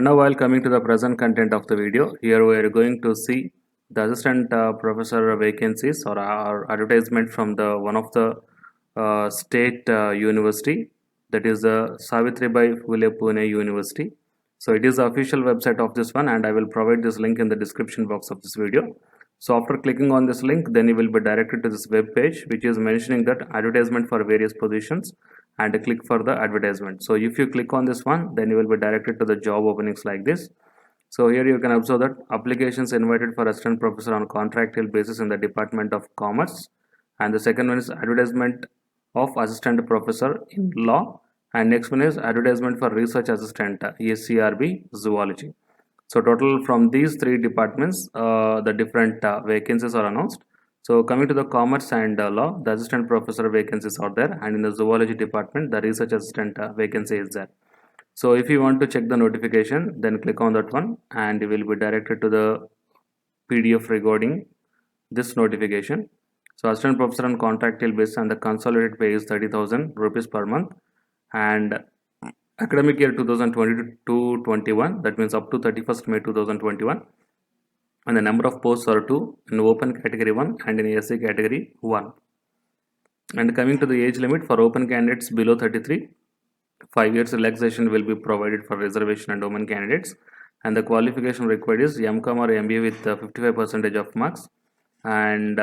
And now while coming to the present content of the video, here we are going to see the assistant professor vacancies or advertisement from the one of the state university, that is the Savitribai Phule Pune University. So it is the official website of this one, and I will provide this link in the description box of this video. So after clicking on this link, then you will be directed to this web page which is mentioning that advertisement for various positions, and click for the advertisement. So if you click on this one, then you will be directed to the job openings like this. So here you can observe that applications invited for assistant professor on contractual basis in the Department of Commerce, and the second one is advertisement of assistant professor in law, and next one is advertisement for research assistant SCRB zoology. So total from these three departments the different vacancies are announced. So coming to the commerce and law, the assistant professor vacancies are there, and in the zoology department the research assistant vacancy is there. So if you want to check the notification, then click on that one and you will be directed to the PDF regarding this notification. So assistant professor on contractual basis and the consolidated pay is 30,000 rupees per month, and academic year 2020 to 21, that means up to 31st May 2021, and the number of posts are 2 in open category 1 and in SC category 1. And coming to the age limit for open candidates below 33, 5 years relaxation will be provided for reservation and women candidates, and the qualification required is MCOM or MBA with 55% of marks, and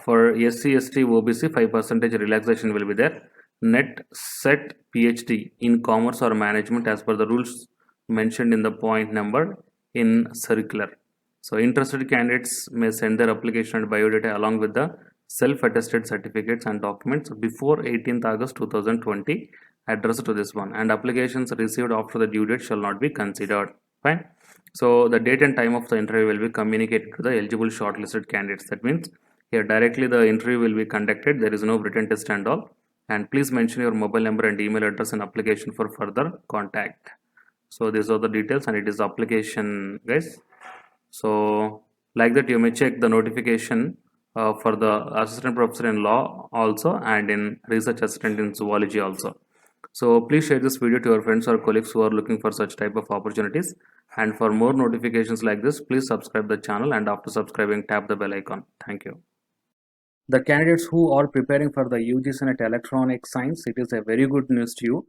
for SC, ST, OBC 5% relaxation will be there. Net set PhD in commerce or management as per the rules mentioned in the point number in circular. So interested candidates may send their application and biodata along with the self-attested certificates and documents before 18th August 2020 addressed to this one, and applications received after the due date shall not be considered. Fine. So the date and time of the interview will be communicated to the eligible shortlisted candidates. That means here directly the interview will be conducted. There is no written test and all. And please mention your mobile number and email address in application for further contact. So these are the details, and it is application, guys. So like that you may check the notification for the assistant professor in law also, and in research assistant in zoology also. So please share this video to your friends or colleagues who are looking for such type of opportunities, and for more notifications like this, please subscribe the channel, and after subscribing tap the bell icon. Thank you. The candidates who are preparing for the UG Senate Electronic Science, it is a very good news to you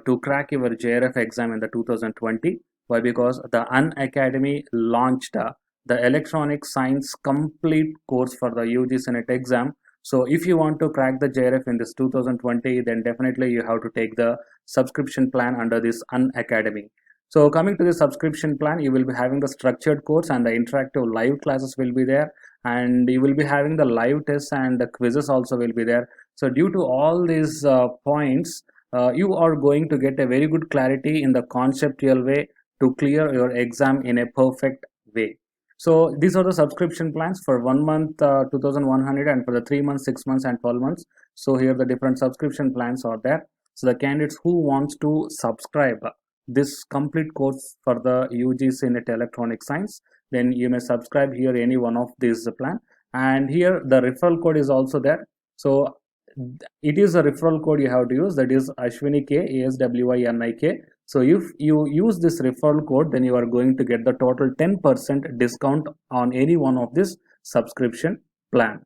to crack your JRF exam in the 2020. Why? Because the Unacademy launched the Electronic Science complete course for the UG Senate exam. So if you want to crack the JRF in this 2020, then definitely you have to take the subscription plan under this Unacademy. So coming to the subscription plan, you will be having the structured course, and the interactive live classes will be there, and you will be having the live tests, and the quizzes also will be there. So due to all these points, you are going to get a very good clarity in the conceptual way to clear your exam in a perfect way. So these are the subscription plans for 1 month 2100, and for the 3 months, 6 months and 12 months. So here the different subscription plans are there. So the candidates who wants to subscribe this complete course for the UG Senate Electronic Science, then you may subscribe here any one of these plan, and here the referral code is also there. So it is a referral code you have to use, that is Ashwini K, ASWINIK. So if you use this referral code, then you are going to get the total 10% discount on any one of this subscription plan.